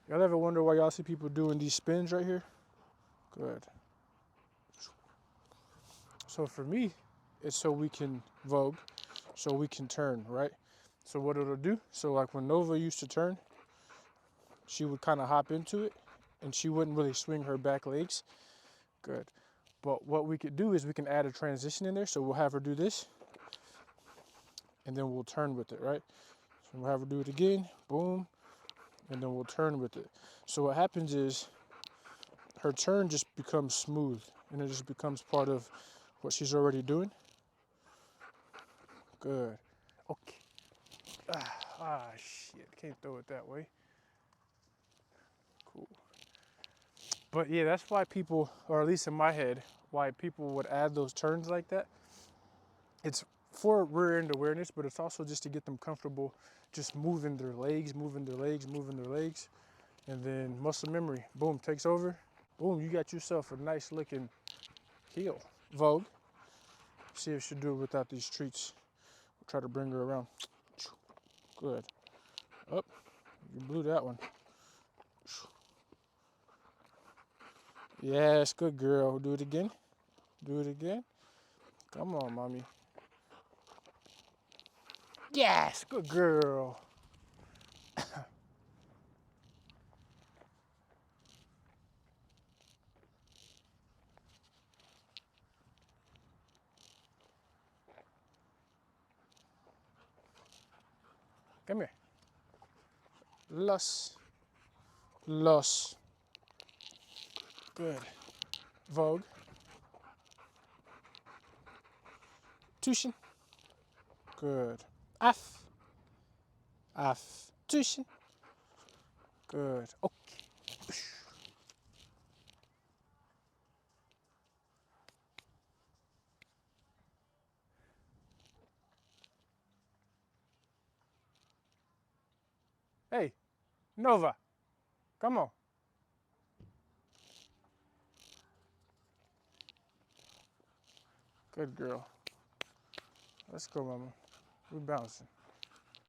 Y'all ever wonder why y'all see people doing these spins right here? Good. So for me, it's so we can vogue, so we can turn, right? So what it'll do, so like when Nova used to turn, she would kind of hop into it and she wouldn't really swing her back legs. Good. But what we could do is we can add a transition in there. So we'll have her do this and then we'll turn with it, right? So we'll have her do it again, boom, and then we'll turn with it. So what happens is her turn just becomes smooth and it just becomes part of what she's already doing. Good. Okay. Shit. Can't throw it that way. Cool. But yeah, that's why people, or at least in my head, why people would add those turns like that. It's for rear end awareness, but it's also just to get them comfortable just moving their legs, moving their legs, moving their legs. And then muscle memory, boom, takes over. Boom, you got yourself a nice looking heel. Vogue. See if she'll do it without these treats. We'll try to bring her around. Good. Up. You blew that one. Yes, good girl. Do it again. Do it again. Come on, mommy. Yes, good girl. Come here. Los. Los. Good. Vogue. Tushin. Good. Af. Af. Tushin. Good. Okay. Hey, Nova. Come on. Good girl. Let's go, mama. We're bouncing.